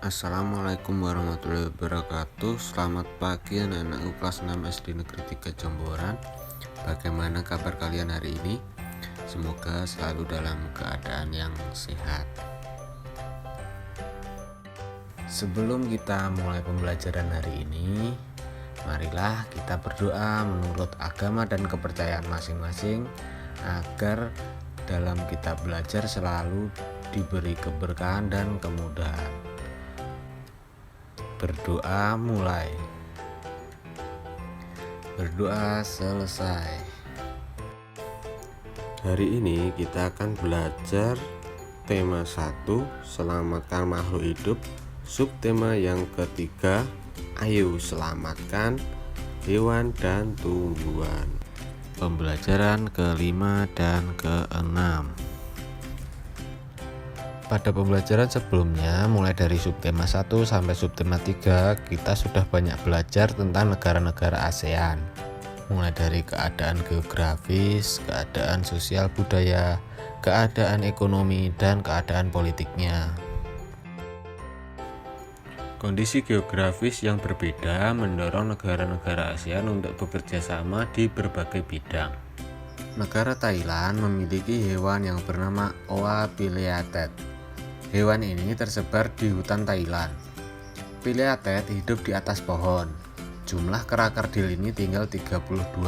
Assalamualaikum warahmatullahi wabarakatuh. Selamat pagi anak-anakku kelas 6 SD Negeri 3 Jomboran. Bagaimana kabar kalian hari ini? Semoga selalu dalam keadaan yang sehat. Sebelum kita mulai pembelajaran hari ini, marilah kita berdoa menurut agama dan kepercayaan masing-masing agar dalam kita belajar selalu diberi keberkahan dan kemudahan. Berdoa mulai, berdoa selesai. Hari ini kita akan belajar tema 1, selamatkan makhluk hidup. Subtema yang ketiga, ayo selamatkan hewan dan tumbuhan. Pembelajaran ke-5 dan ke-6. Pada pembelajaran sebelumnya, mulai dari subtema 1 sampai subtema 3, kita sudah banyak belajar tentang negara-negara ASEAN. Mulai dari keadaan geografis, keadaan sosial budaya, keadaan ekonomi, dan keadaan politiknya. Kondisi geografis yang berbeda mendorong negara-negara ASEAN untuk bekerja sama di berbagai bidang. Negara Thailand memiliki hewan yang bernama Oa pileatet. Hewan ini tersebar di hutan Thailand. Pileatet hidup di atas pohon. Jumlah kera kerdil ini tinggal 32.000.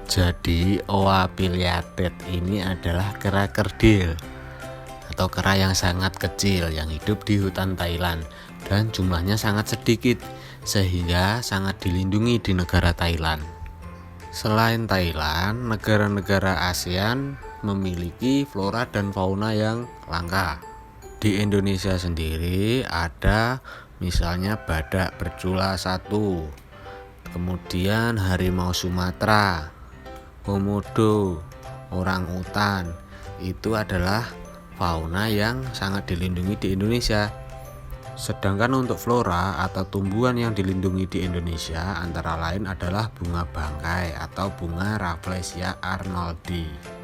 Jadi Oa pileatet ini adalah kera kerdil atau kera yang sangat kecil yang hidup di hutan Thailand dan jumlahnya sangat sedikit sehingga sangat dilindungi di negara Thailand. Selain Thailand, negara-negara ASEAN memiliki flora dan fauna yang langka. Di Indonesia sendiri ada misalnya badak bercula 1, kemudian harimau Sumatera, komodo, orangutan. Itu adalah fauna yang sangat dilindungi di Indonesia. Sedangkan untuk flora atau tumbuhan yang dilindungi di Indonesia antara lain adalah bunga bangkai atau bunga Rafflesia arnoldii.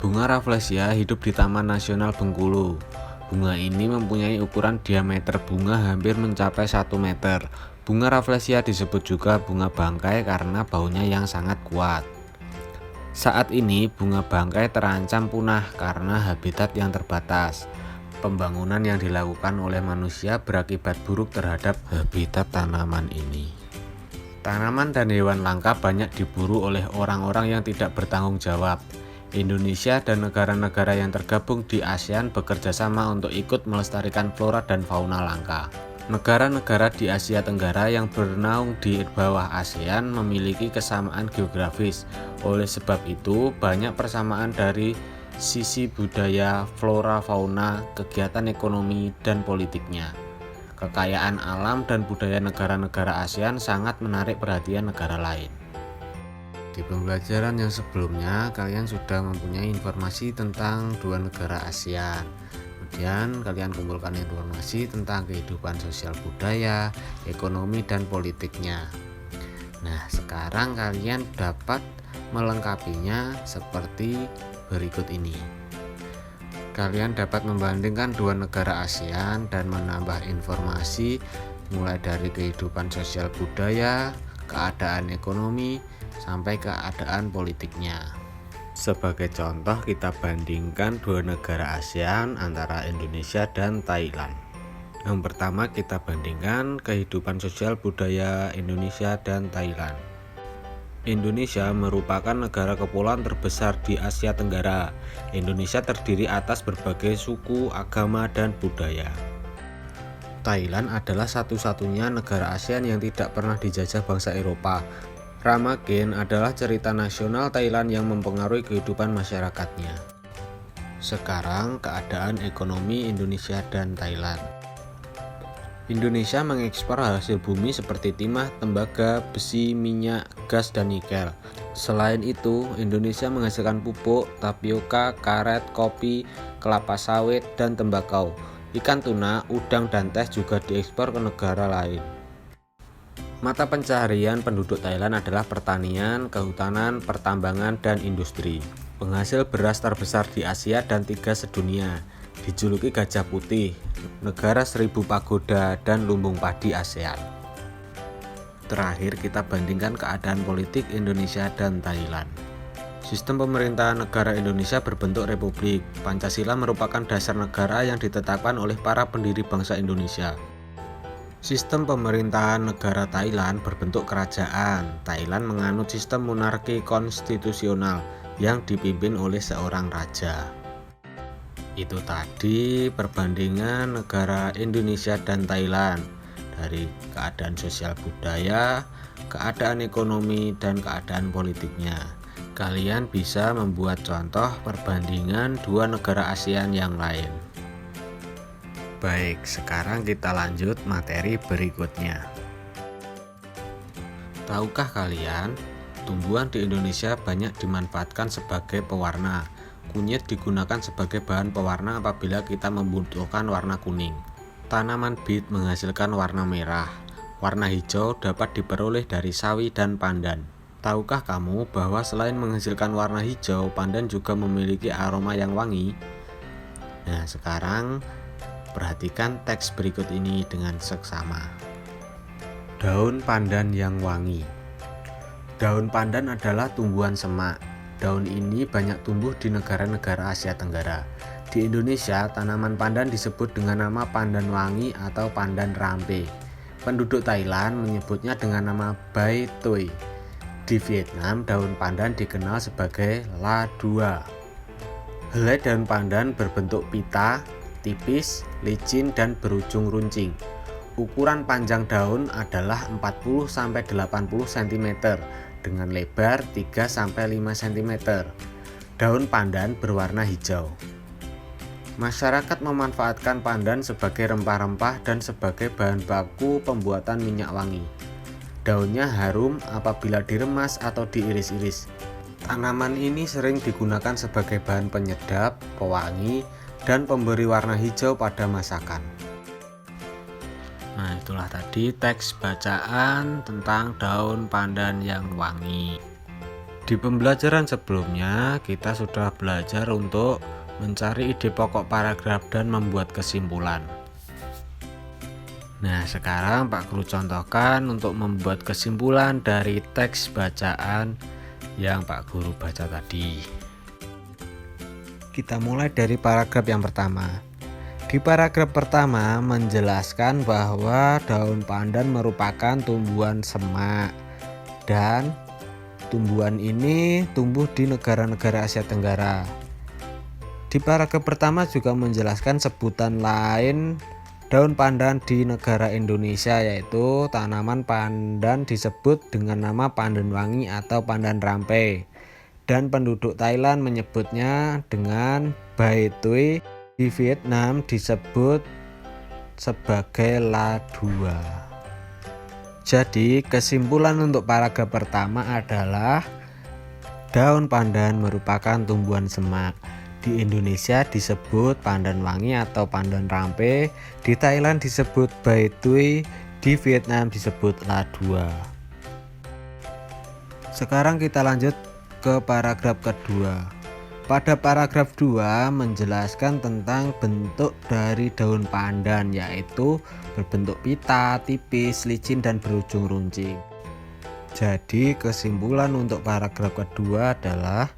Bunga Rafflesia hidup di Taman Nasional Bengkulu. Bunga ini mempunyai ukuran diameter bunga hampir mencapai 1 meter. Bunga Rafflesia disebut juga bunga bangkai karena baunya yang sangat kuat. Saat ini bunga bangkai terancam punah karena habitat yang terbatas. Pembangunan yang dilakukan oleh manusia berakibat buruk terhadap habitat tanaman ini. Tanaman dan hewan langka banyak diburu oleh orang-orang yang tidak bertanggung jawab. Indonesia dan negara-negara yang tergabung di ASEAN bekerja sama untuk ikut melestarikan flora dan fauna langka. Negara-negara di Asia Tenggara yang bernaung di bawah ASEAN memiliki kesamaan geografis. Oleh sebab itu, banyak persamaan dari sisi budaya, flora, fauna, kegiatan ekonomi, dan politiknya. Kekayaan alam dan budaya negara-negara ASEAN sangat menarik perhatian negara lain. Di pembelajaran yang sebelumnya, kalian sudah mempunyai informasi tentang dua negara ASEAN. Kemudian kalian kumpulkan informasi tentang kehidupan sosial budaya, ekonomi, dan politiknya. Nah, sekarang kalian dapat melengkapinya seperti berikut ini. Kalian dapat membandingkan dua negara ASEAN dan menambah informasi mulai dari kehidupan sosial budaya, keadaan ekonomi, sampai keadaan politiknya. Sebagai contoh, kita bandingkan dua negara ASEAN antara Indonesia dan Thailand. Yang pertama, kita bandingkan kehidupan sosial budaya Indonesia dan Thailand. Indonesia merupakan negara kepulauan terbesar di Asia Tenggara. Indonesia terdiri atas berbagai suku, agama, dan budaya. Thailand adalah satu-satunya negara ASEAN yang tidak pernah dijajah bangsa Eropa. Ramagen adalah cerita nasional Thailand yang mempengaruhi kehidupan masyarakatnya. Sekarang keadaan ekonomi Indonesia dan Thailand. Indonesia mengekspor hasil bumi seperti timah, tembaga, besi, minyak, gas, dan nikel. Selain itu, Indonesia menghasilkan pupuk, tapioka, karet, kopi, kelapa sawit, dan tembakau. Ikan tuna, udang, dan teh juga diekspor ke negara lain. Mata pencaharian penduduk Thailand adalah pertanian, kehutanan, pertambangan, dan industri. Penghasil beras terbesar di Asia dan 3 sedunia. Dijuluki gajah putih. negara 1000 pagoda, dan lumbung padi ASEAN. Terakhir kita bandingkan keadaan politik Indonesia dan Thailand. Sistem pemerintahan negara Indonesia berbentuk republik. Pancasila merupakan dasar negara yang ditetapkan oleh para pendiri bangsa Indonesia. Sistem pemerintahan negara Thailand berbentuk kerajaan. Thailand menganut sistem monarki konstitusional yang dipimpin oleh seorang raja. Itu tadi perbandingan negara Indonesia dan Thailand dari keadaan sosial budaya, keadaan ekonomi, dan keadaan politiknya. Kalian bisa membuat contoh perbandingan dua negara ASEAN yang lain. Baik, sekarang kita lanjut materi berikutnya. Tahukah kalian, tumbuhan di Indonesia banyak dimanfaatkan sebagai pewarna. Kunyit digunakan sebagai bahan pewarna apabila kita membutuhkan warna kuning. Tanaman bit menghasilkan warna merah. Warna hijau dapat diperoleh dari sawi dan pandan. Tahukah kamu bahwa selain menghasilkan warna hijau, pandan juga memiliki aroma yang wangi? Nah, sekarang perhatikan teks berikut ini dengan seksama. Daun pandan yang wangi. Daun pandan adalah tumbuhan semak. Daun ini banyak tumbuh di negara-negara Asia Tenggara. Di Indonesia, tanaman pandan disebut dengan nama pandan wangi atau pandan rampe. Penduduk Thailand menyebutnya dengan nama Bai Toi. Di Vietnam, daun pandan dikenal sebagai La Dua. Helai daun pandan berbentuk pita, tipis, licin, dan berujung runcing. Ukuran panjang daun adalah 40-80 cm dengan lebar 3-5 cm. Daun pandan berwarna hijau. Masyarakat memanfaatkan pandan sebagai rempah-rempah dan sebagai bahan baku pembuatan minyak wangi. Daunnya harum apabila diremas atau diiris-iris. Tanaman ini sering digunakan sebagai bahan penyedap, pewangi, dan pemberi warna hijau pada masakan. Nah, itulah tadi teks bacaan tentang daun pandan yang wangi. Di pembelajaran sebelumnya, kita sudah belajar untuk mencari ide pokok paragraf dan membuat kesimpulan. Nah, sekarang Pak Guru contohkan untuk membuat kesimpulan dari teks bacaan yang Pak Guru baca tadi. Kita mulai dari paragraf yang pertama. Di paragraf pertama menjelaskan bahwa daun pandan merupakan tumbuhan semak dan tumbuhan ini tumbuh di negara-negara Asia Tenggara. Di paragraf pertama juga menjelaskan sebutan lain daun pandan di negara Indonesia, yaitu tanaman pandan disebut dengan nama pandan wangi atau pandan rampe, dan penduduk Thailand menyebutnya dengan Bai Toi. Di Vietnam disebut sebagai La Dua. Jadi kesimpulan untuk paragraf pertama adalah daun pandan merupakan tumbuhan semak. Di Indonesia disebut pandan wangi atau pandan rampe, di Thailand disebut Bai Toi, di Vietnam disebut La Dua. Sekarang kita lanjut ke paragraf kedua. Pada paragraf 2 menjelaskan tentang bentuk dari daun pandan, yaitu berbentuk pita, tipis, licin, dan berujung runcing. Jadi kesimpulan untuk paragraf kedua adalah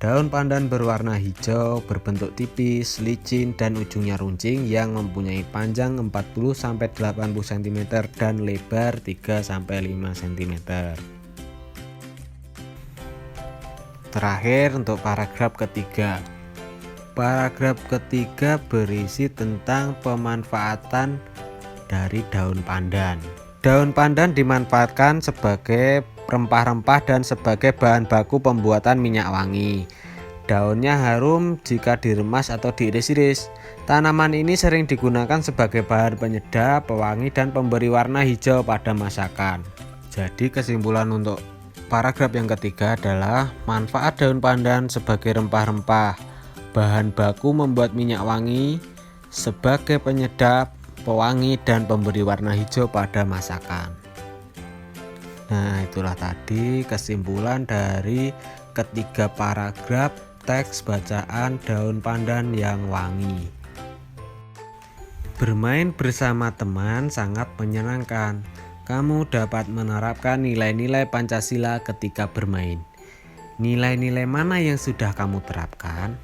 daun pandan berwarna hijau, berbentuk tipis, licin, dan ujungnya runcing yang mempunyai panjang 40-80 cm dan lebar 3-5 cm. Terakhir untuk paragraf ketiga. Paragraf ketiga berisi tentang pemanfaatan dari daun pandan. Daun pandan dimanfaatkan sebagai rempah-rempah dan sebagai bahan baku pembuatan minyak wangi. Daunnya harum jika diremas atau diiris-iris. Tanaman ini sering digunakan sebagai bahan penyedap, pewangi, dan pemberi warna hijau pada masakan. Jadi kesimpulan untuk paragraf yang ketiga adalah manfaat daun pandan sebagai rempah-rempah, bahan baku membuat minyak wangi, sebagai penyedap, pewangi, dan pemberi warna hijau pada masakan. Nah, itulah tadi kesimpulan dari ketiga paragraf teks bacaan daun pandan yang wangi. Bermain bersama teman sangat menyenangkan. Kamu dapat menerapkan nilai-nilai Pancasila ketika bermain. Nilai-nilai mana yang sudah kamu terapkan?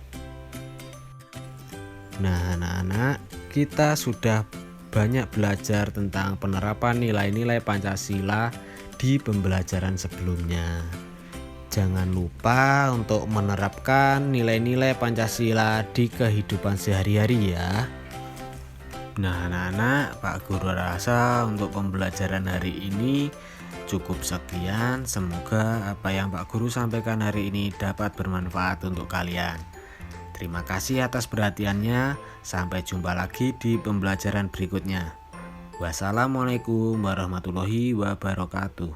Nah, anak-anak, kita sudah banyak belajar tentang penerapan nilai-nilai Pancasila di pembelajaran sebelumnya. Jangan lupa untuk menerapkan nilai-nilai Pancasila di kehidupan sehari-hari ya. Nah, anak-anak, Pak Guru rasa untuk pembelajaran hari ini cukup sekian. Semoga apa yang Pak Guru sampaikan hari ini dapat bermanfaat untuk kalian. Terima kasih atas perhatiannya. Sampai jumpa lagi di pembelajaran berikutnya. Wassalamualaikum warahmatullahi wabarakatuh.